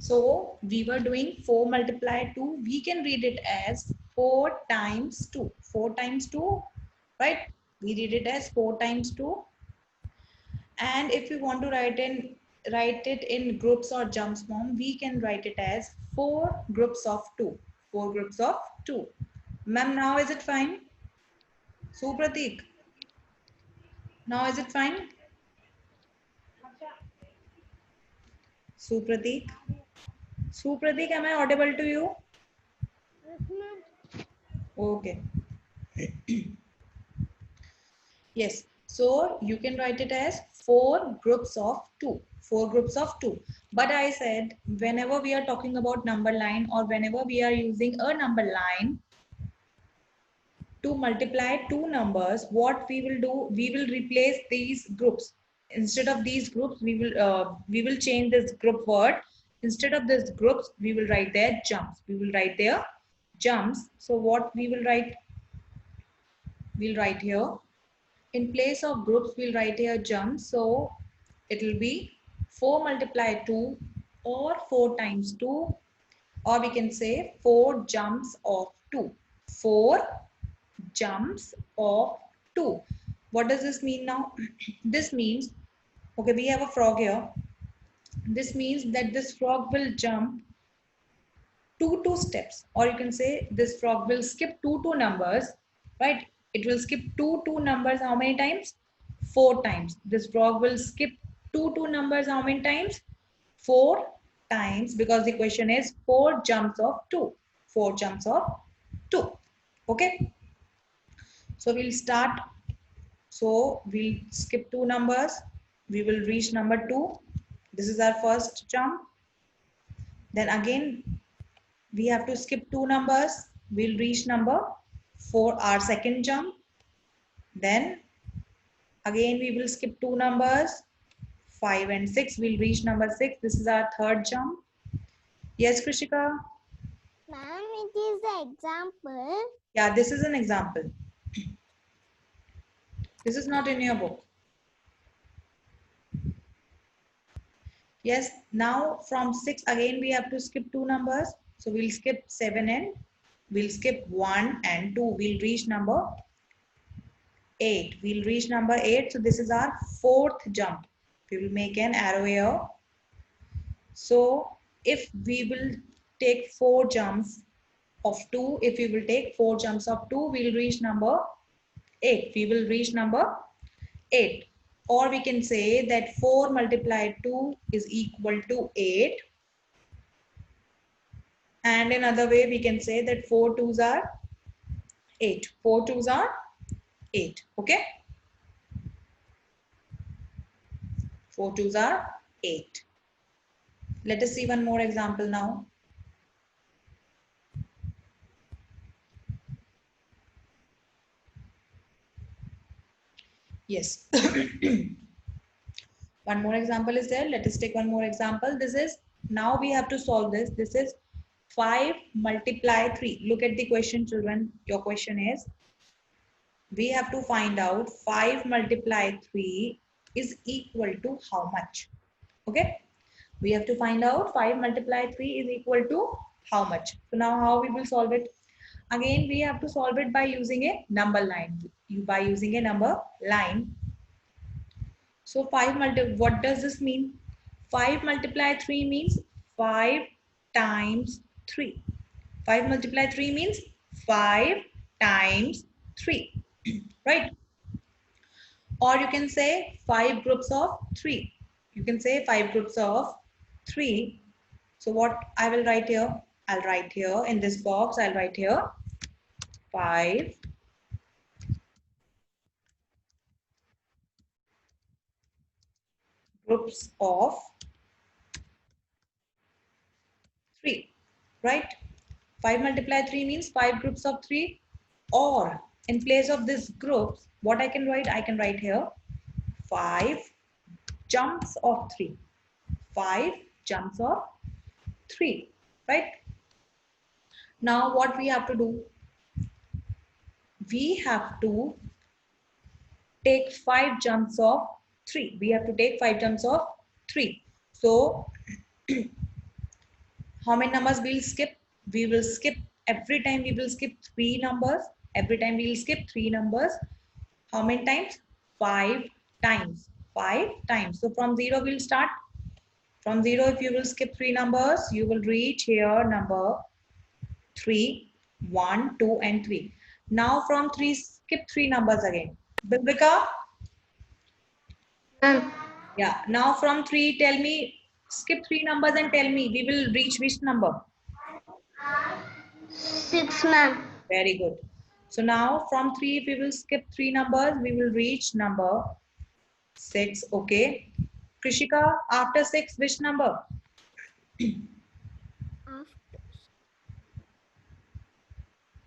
So we were doing 4 multiplied 2. We can read it as 4 times 2. 4 times 2, right? We read it as 4 times 2. And if you want to write it in groups or jumps form, we can write it as 4 groups of 2. 4 groups of 2. Ma'am, now is it fine? Supratik, now is it fine? Supratik? Supratik, am I audible to you? Okay. Yes. So you can write it as 4 groups of 2. 4 groups of 2. But I said whenever we are talking about number line or whenever we are using a number line to multiply two numbers, what we will do, we will replace these groups. Instead of these groups, we will change this group word. Instead of this groups, we will write their jumps. We will write their jumps. So what we will write? We'll write here. In place of groups, we'll write here jumps. So it will be 4 multiplied 2 or 4 times 2, or we can say 4 jumps of 2. 4 jumps of 2. What does this mean now? This means, okay, we have a frog here. This means that this frog will jump two steps, or you can say this frog will skip two numbers, right? It will skip two numbers how many times? 4 times. This frog will skip two numbers how many times? 4 times, because the question is 4 jumps of 2. 4 jumps of 2. Okay. So we'll start. So we'll skip 2 numbers. We will reach number 2. This is our first jump. Then again, we have to skip 2 numbers. We'll reach number 4, our second jump. Then again, we will skip 2 numbers, 5 and 6. We'll reach number 6. This is our third jump. Yes, Krishika? Ma'am, it is the example. Yeah, this is an example. This is not in your book. Yes, now from 6 again we have to skip 2 numbers. So we'll skip 7 and we'll skip 1 and 2. We'll reach number 8. We'll reach number 8. So this is our fourth jump. We will make an arrow here. So if we will take 4 jumps of 2, if we will take 4 jumps of 2, we'll reach number 8. We will reach number 8. Or we can say that 4 multiplied 2 is equal to 8. And another way we can say that 4 twos are 8. 4 twos are 8. Okay. 4 twos are 8. Let us see one more example now. Yes. One more example is there. Let us take one more example. This is, now we have to solve this. This is 5 multiply 3. Look at the question, children. Your question is, we have to find out 5 multiply 3 is equal to how much? Okay. We have to find out 5 multiply 3 is equal to how much. So now how we will solve it? Again, we have to solve it by using a number line. By using a number line. So what does this mean? 5 multiply 3 means 5 times 3. 5 multiply 3 means 5 times 3. Right? Or you can say 5 groups of 3. You can say 5 groups of 3. So what I will write here? I'll write here in this box, I'll write here 5 groups of 3, right? 5 multiply 3 means 5 groups of 3. Or in place of this groups, what I can write? I can write here 5 jumps of 3. 5 jumps of 3, right? Now what we have to do? We have to take 5 jumps of 3. We have to take 5 jumps of 3. So How many numbers we'll skip? We will skip every time. We will skip 3 numbers. Every time we will skip 3 numbers. How many times? 5 times. 5 times. So from 0 we'll start. From 0, if you will skip 3 numbers, you will reach here number 3, 1, 2, and 3. Now from 3, skip 3 numbers again. Biblika? Yeah. Now from 3, tell me, skip 3 numbers and tell me, we will reach which number? 6, ma'am. Very good. So now from 3, if we will skip 3 numbers, we will reach number 6. Okay. Krishika, after 6, which number?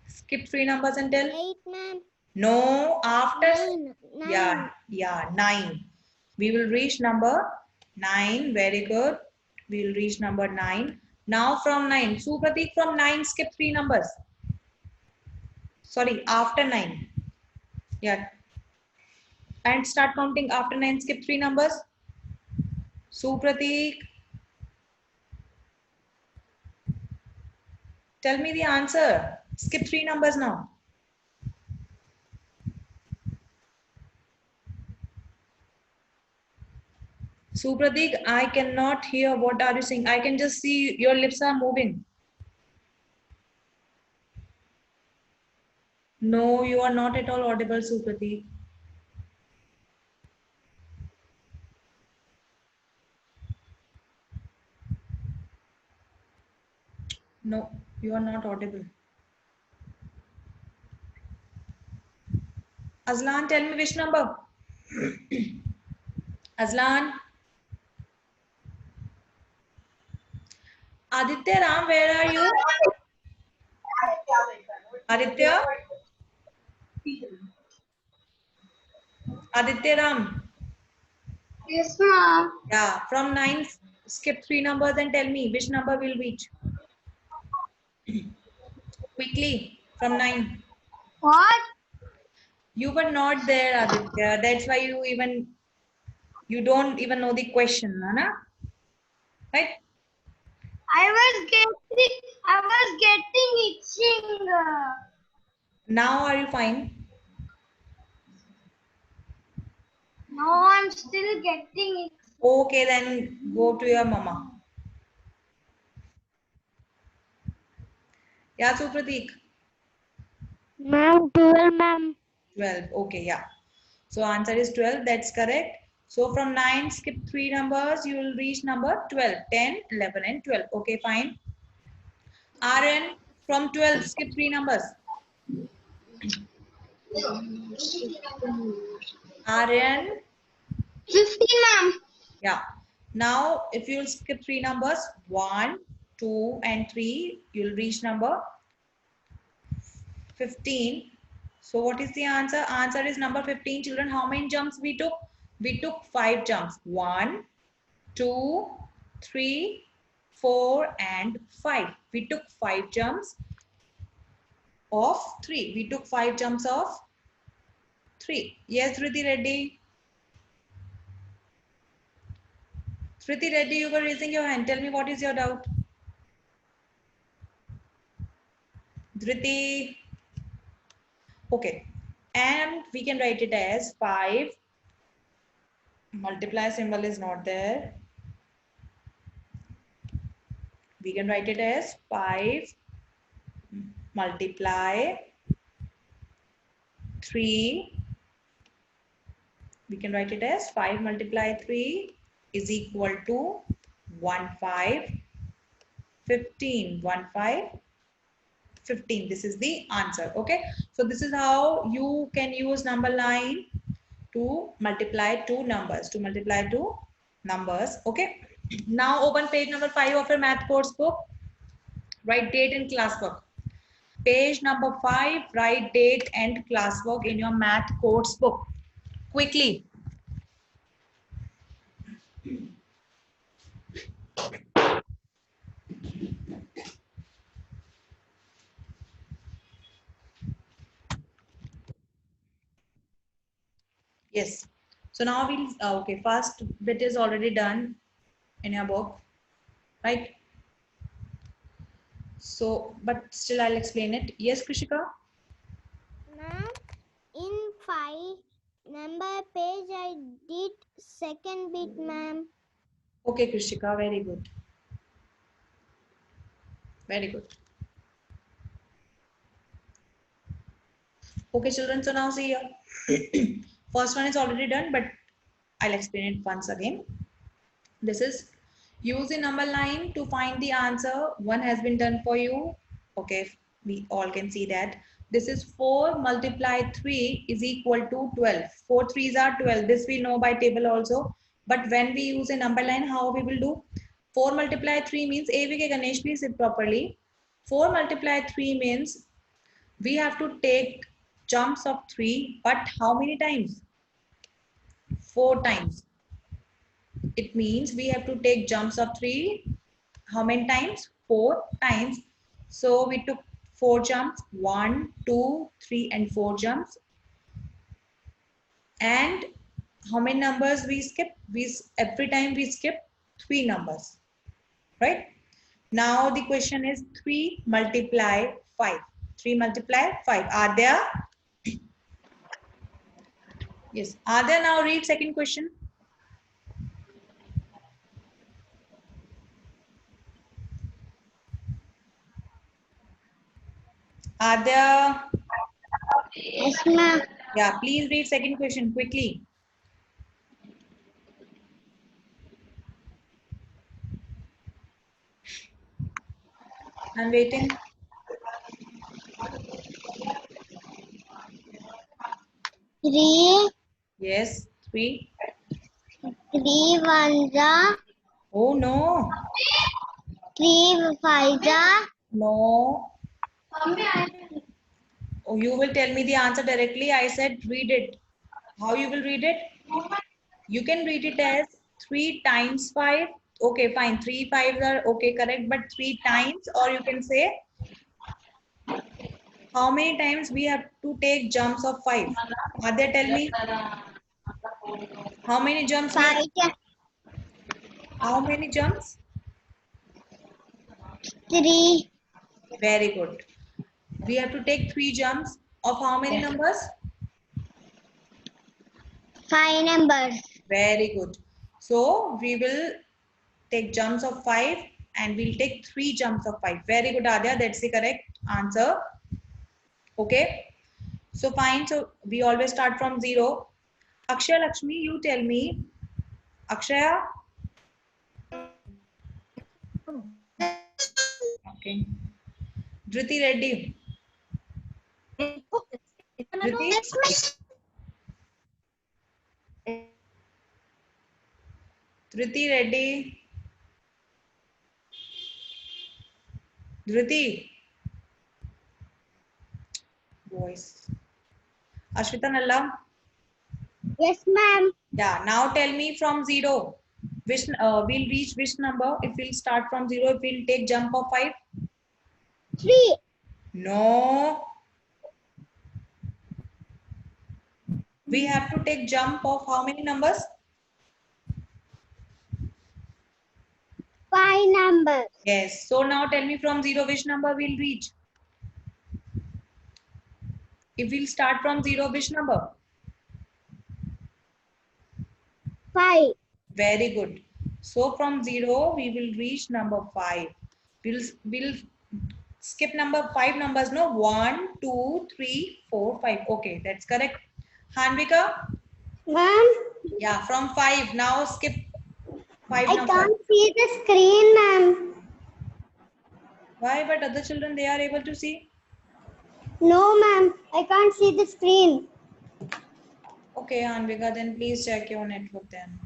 Skip 3 numbers and tell. 8, ma'am. No, after. 9. Yeah, 9. We will reach number 9. Very good. We will reach number 9. Now from 9. Supratik, from 9, skip 3 numbers. Sorry, after 9. Yeah. And start counting after 9. Skip 3 numbers. Supratik. Tell me the answer. Skip 3 numbers now. Supratik, I cannot hear what are you saying. I can just see your lips are moving. No, you are not at all audible, Supratik. No, you are not audible. Aslan, tell me which number? Aslan. Aditya Ram, where are you? Aditya? Aditya Ram. Yes, ma'am. Yeah, from 9, skip 3 numbers and tell me which number will reach. Quickly, from 9. What? You were not there, Aditya. That's why you don't even know the question, Nana. Right? I was getting itching. Now are you fine? No, I'm still getting it. Okay, then go to your mama. Yeah, Supratik. Ma'am, 12, ma'am. 12. Okay, yeah. So answer is 12. That's correct. So from 9, skip 3 numbers. You will reach number 12. 10, 11, and 12. Okay, fine. RN, from 12, skip 3 numbers. RN. 15, ma'am. Yeah. Now, if you'll skip 3 numbers, 1, 2, and 3, you'll reach number 15. So what is the answer? Answer is number 15. Children, how many jumps we took? We took 5 jumps. 1, 2, 3, 4, and 5. We took 5 jumps of 3. We took 5 jumps of 3. Yes, Riddhi Reddy. Riddhi Reddy, you were raising your hand. Tell me what is your doubt. Dhriti. Okay. And we can write it as 5. Multiply symbol is not there. We can write it as 5 multiply 3. We can write it as 5 multiply 3 is equal to 1, 5, 15, 1, 5, 15. This is the answer. Okay. So this is how you can use number line to multiply two numbers. Okay. Now open page number 5 of your math course book. Write date and class work. Page number 5, write date and class work in your math course book. Quickly. Yes. So now we'll, okay, first bit is already done in your book, right? So, but still I'll explain it. Yes, Krishika? Ma'am, in 5 number page I did second bit, ma'am. Okay, Krishika, very good. Very good. Okay, children, so now see here. First one is already done, but I'll explain it once again. This is use the number line to find the answer. One has been done for you. Okay, we all can see that. This is 4 multiplied 3 is equal to 12. 4 threes are 12. This we know by table also. But when we use a number line, how we will do? 4 multiplied 3 means, AVK Ganesh, please sit properly. 4 multiplied 3 means we have to take jumps of 3, but how many times? 4 times. It means we have to take jumps of 3. How many times? 4 times. So we took 4 jumps, 1, 2, 3 and 4 jumps. And how many numbers we skip? Every time we skip 3 numbers, right? Now the question is 3 multiply 5. 3 multiply 5. Are there? Yes. Are there? Now read second question. Are there? Yes, ma'am. Yeah, please read second question quickly. I'm waiting. 3, Yes, 3. 3 ones are, Oh no, 3 fives are. no. Oh, you will tell me the answer directly. I said read it. How you will read it? You can read it as 3 times 5. Okay, fine. 3 fives are okay, correct. But 3 times, or you can say how many times we have to take jumps of 5. Adya, tell me how many jumps we have. 5, How many jumps? 3, Very good. We have to take 3 jumps of how many numbers? 5 numbers. Very good. So we will take jumps of 5 and we'll take 3 jumps of 5. Very good, Adya. That's the correct answer. Okay. So fine. So we always start from 0. Akshaya Lakshmi, you tell me. Akshaya. Okay. Dhriti Reddy. Dhriti. Dhriti Reddy. Dhriti. Voice. Ashwita Nalla. Yes, ma'am. Yeah. Now tell me from 0. Which we'll reach which number if we'll start from 0, if we'll take jump of 5? 3, No. We have to take jump of how many numbers? 5 numbers. Yes. So now tell me from 0 which number we'll reach? If we'll start from 0, which number? 5. Very good. So from 0 we will reach number 5. We'll skip number 5 numbers. No, 1, 2, 3, 4, 5. Okay, that's correct. Hanvika? Ma'am, Yeah, from 5. Now skip 5 I numbers. can't see the screen, ma'am. Why? But other children, they are able to see. No, ma'am, I can't see the screen. Okay, Hanvika, then please check your network then.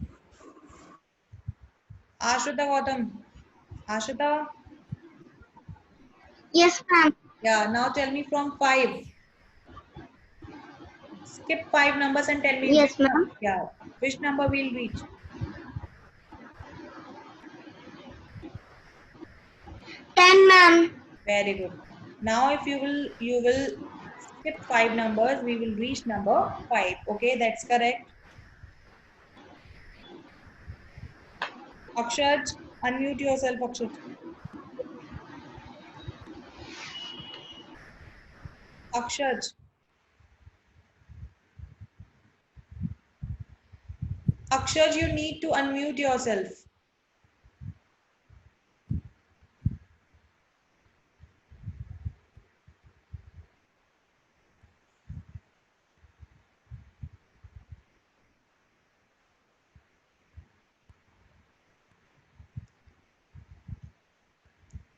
Ashrita Gautam. Ashrita? Yes, ma'am. Yeah, now tell me from 5. Skip 5 numbers and tell me Yes, ma'am. which number we'll reach. 10, ma'am. Very good. Now if you will skip 5 numbers, we will reach number 5. Okay, that's correct. Akshat, unmute yourself, Akshat. Akshaj. Akshaj, you need to unmute yourself.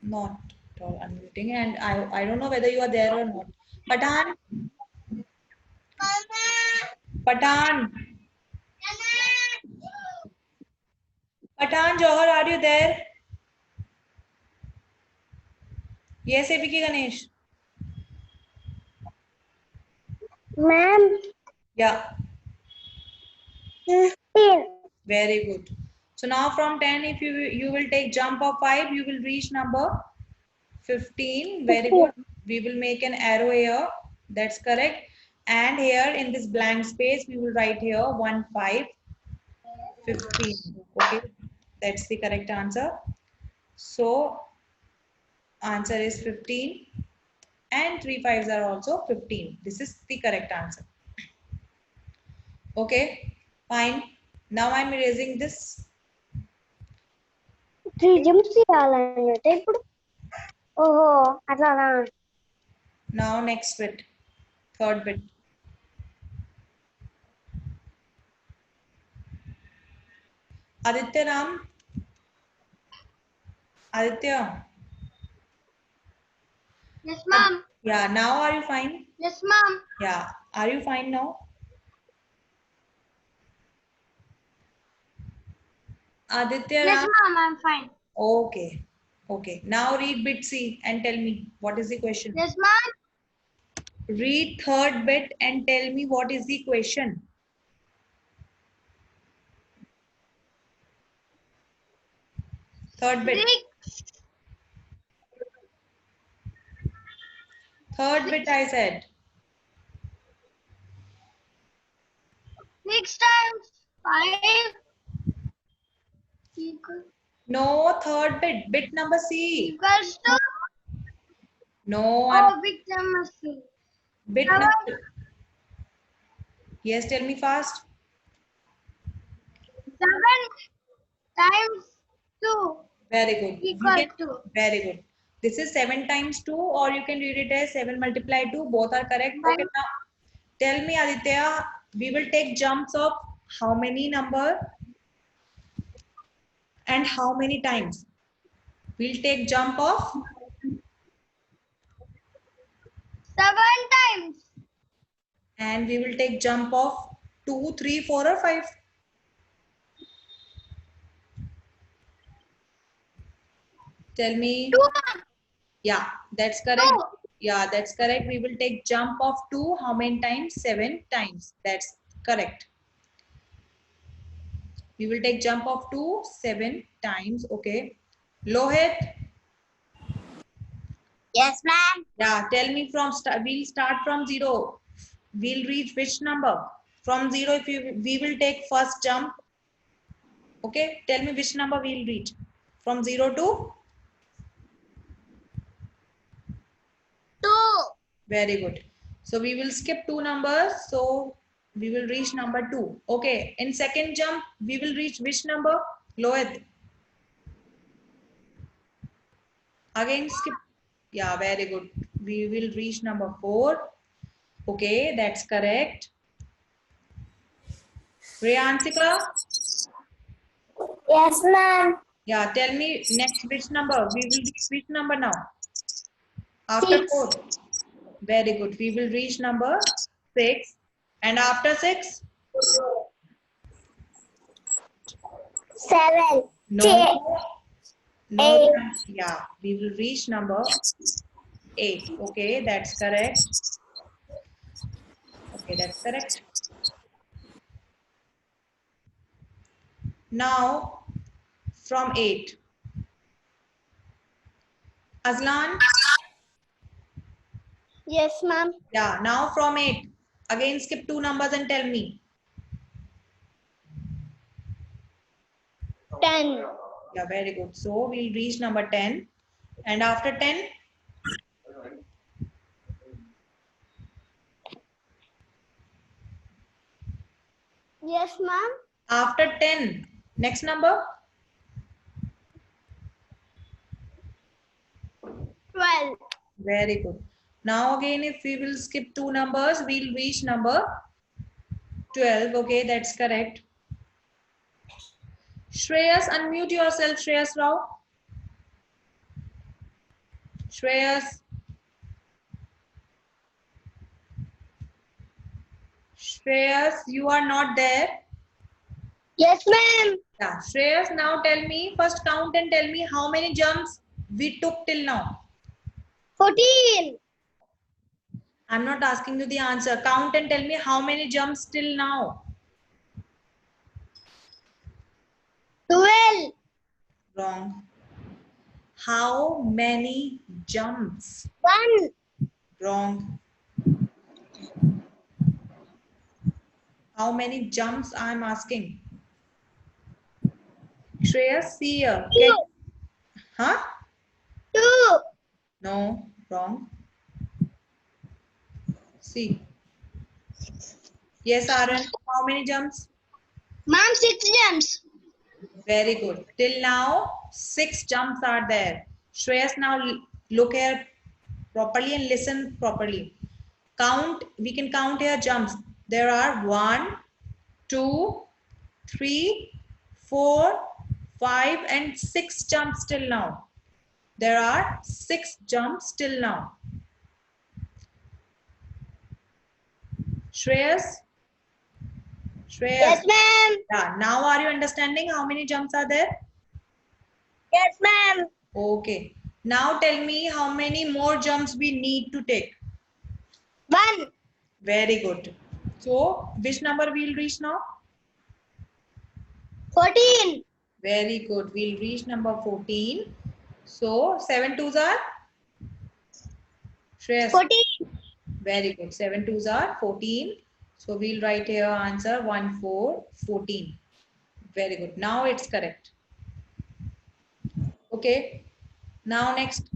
Not at all unmuting, and I don't know whether you are there or not. Patan, Patan, Patan Johar, are you there? Yes, Vicky Ganesh. Ma'am, Yeah, 15. very good. So now from 10, if you will take jump of 5, you will reach number 15. Very 15. good. We will make an arrow here. That's correct. And here in this blank space, we will write here 1, 5, 15. Okay, that's the correct answer. So answer is 15 and 3 5s are also 15. This is the correct answer. Okay, fine. Now I'm erasing this. 3 jumps చేయాలన్నమాట ఇప్పుడు ఓహో అట్లానా Now next bit, third bit. Aditya Ram, Aditya. yes ma'am Yeah, now are you fine? yes ma'am Yeah, are you fine now? Aditya yes Ram. ma'am I'm fine Okay, okay. Now read bit C and tell me what is the question. yes ma'am Read third bit and tell me what is the question. Third bit. Third bit I said. 6 times 5 No, third bit. Bit number C. equals to No, I'm big number C bit 7 number. Yes, tell me fast. 7 times 2 Very good. equal to Very good. This is 7 times 2, or you can read it as 7 multiplied 2. Both are correct. Okay, now tell me, Aditya, we will take jumps of how many number and how many times? We'll take jump of 7 times and we will take jump of 2, 3, 4 or 5. Tell me. 2 Yeah, that's correct. 2 Yeah, that's correct. We will take jump of 2. How many times? 7 times. That's correct. We will take jump of 2 7 times. Okay. Lohit. yes ma'am Yeah, tell me from we'll start from 0. We'll reach which number? From 0, if we will take first jump. Okay, tell me which number we'll reach. From 0 to 2 very good. So we will skip 2 numbers. So we will reach number 2. Okay, in second jump, we will reach which number? Lohit. Again skip. Yeah, very good. We will reach number 4. Okay, that's correct. Riyansika. yes ma'am Yeah, tell me next which number? We will reach which number now? After 4. Very good. We will reach number 6. And after 6? 7 No. No. 8 Yeah, we will reach number 8. Okay, that's correct. Okay, that's correct. Now, from 8. Aslan? yes ma'am Yeah, now from 8. Again, skip 2 numbers and tell me. 10 Yeah, very good. So, we'll reach number 10. And after 10? Yes, ma'am. After 10, next number? 12. Very good. Now again, if we will skip 2 numbers, we'll reach number 12. Okay, that's correct. Shreyas, unmute yourself, Shreyas Rao. Shreyas. Shreyas, you are not there. Yes, ma'am. Yeah, Shreyas, now tell me, first count and tell me how many jumps we took till now. 14. I'm not asking you the answer. Count and tell me how many jumps till now. 12. Wrong. How many jumps? 1. Wrong. How many jumps I'm asking? Shreyas, see here. 2. Huh? 2. No, wrong. See. Yes, Aaron. How many jumps? Ma'am, 6 jumps. Very good. Till now, 6 jumps are there. Shreyas, now look here properly and listen properly. Count, we can count here jumps. There are 1, 2, 3, 4, 5 and 6 jumps till now. There are 6 jumps till now. Shreyas? Shreyas? Yes, ma'am. Yeah, now are you understanding how many jumps are there? Yes, ma'am. Okay. Now tell me how many more jumps we need to take. 1. Very good. So, which number we'll reach now? 14. Very good. We'll reach number 14. So, 7 twos are? Shreyas. 14. Very good. 7 twos are 14. So, we'll write here answer 1, 4, 14. Very good. Now it's correct. Okay. Now next.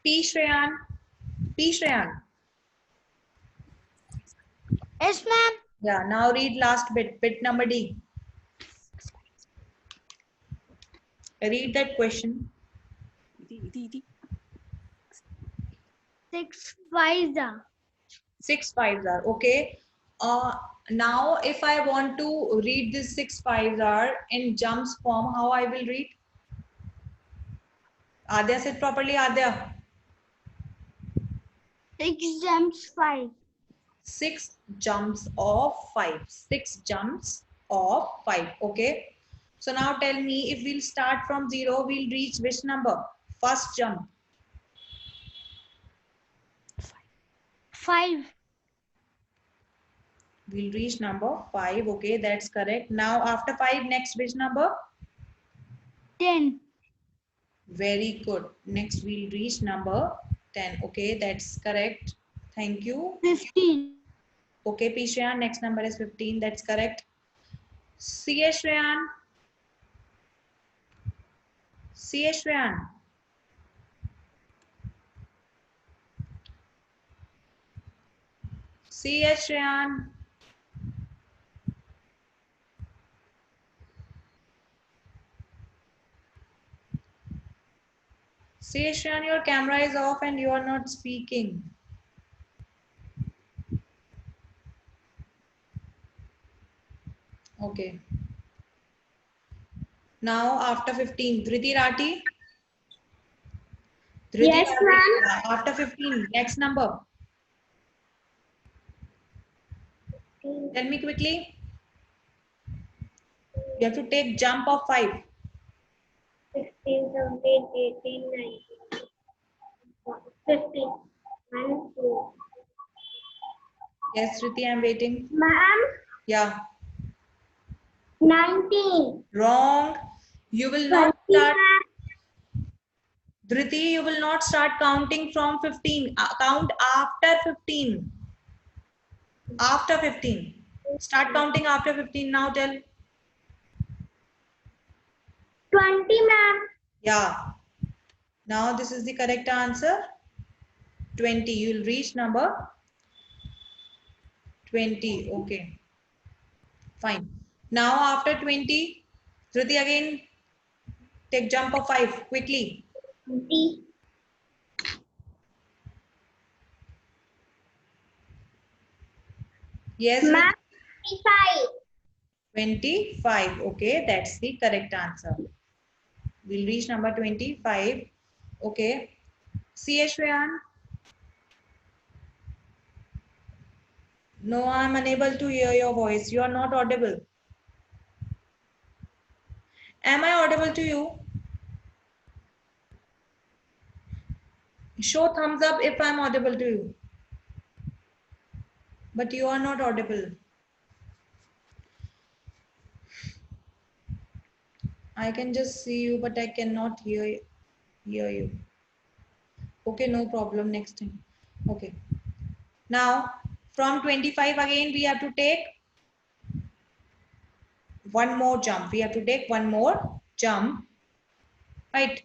P. Shreyan. P. Shreyan. Yes, ma'am. Yeah. Now read last bit. Bit number D. Read that question. 6 5s. 6 fives are okay. Now if I want to read this 6 fives are in jumps form, how I will read? Adya, sit properly, Adya. 6 jumps 5. 6 jumps of 5. 6 jumps of 5. Okay. So now tell me, if we'll start from 0, we'll reach which number? First jump. 5. We'll reach number 5. Okay, that's correct. Now after 5, next which number? 10. Very good. Next we'll reach number 10. Okay, that's correct. Thank you. 15. Okay, P. Shreyan, next number is 15. That's correct. C. S. Shreyan. C. S. Shreyan. C. S. Shreyan. C. S. Shreyan, your camera is off and you are not speaking. Okay. Now after 15, Dhriti Rati. Dhriti Yes, Rati. ma'am. After 15, next number. Tell me quickly. You have to take jump of 5. 16, 17, 18, 19, 15. 1, 2. Yes, Dhriti, I'm waiting. Ma'am, Yeah. 19. Wrong. You will 20, not start. ma'am. Dhriti, you will not start counting from 15. Count after 15. After 15. Start counting after 15 now. Tell. 20, ma'am. Yeah. Now this is the correct answer. 20. You will reach number 20. Okay. Fine. Now after 20, Dhruti again take jump of 5 quickly. 20. Yes, Ma'am, Dhruti? 25. 25. Okay, that's the correct answer. We'll reach number 25. Okay. See Shreyan? No, I'm unable to hear your voice. You are not audible. Am I audible to you? Show thumbs up if I'm audible to you. But you are not audible. I can just see you, but I cannot hear you. Okay, no problem. Next time. Okay. Now, from 25 again, we have to take one more jump. We have to take one more jump, right?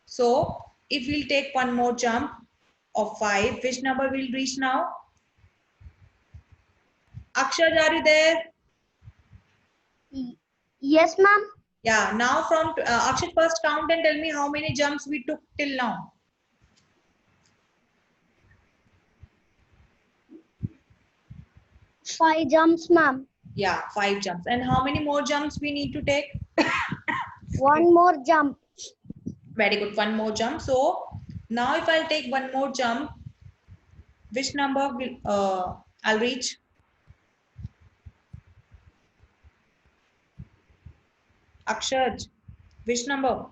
So, if we'll take one more jump of 5, which number we'll reach now? Akshar, are you there? Yes, ma'am. Yeah, now from Akshar, first count and tell me how many jumps we took till now. 5 jumps, ma'am. Yeah, 5 jumps. And how many more jumps we need to take? 1 more jump. Very good, one more jump. So now if I'll take one more jump, which number will I'll reach? Akshar, which number?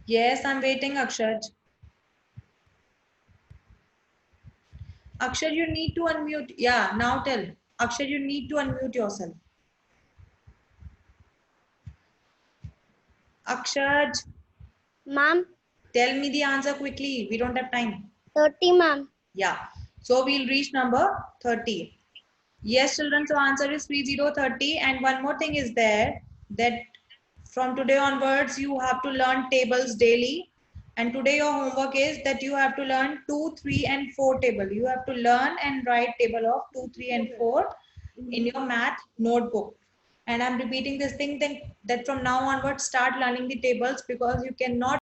Yes, I'm waiting, Akshar. Akshar, you need to unmute. Yeah, now tell. Akshar, you need to unmute yourself. Akshar, Ma'am, tell me the answer quickly. We don't have time. 30, ma'am. Yeah. So we'll reach number 30. Yes, children. So answer is 3030. And one more thing is there that from today onwards, you have to learn tables daily. And today your homework is that you have to learn 2, 3 and 4 table. You have to learn and write table of 2, 3 and 4 in your math notebook. And I'm repeating this thing that from now onwards, start learning the tables because you cannot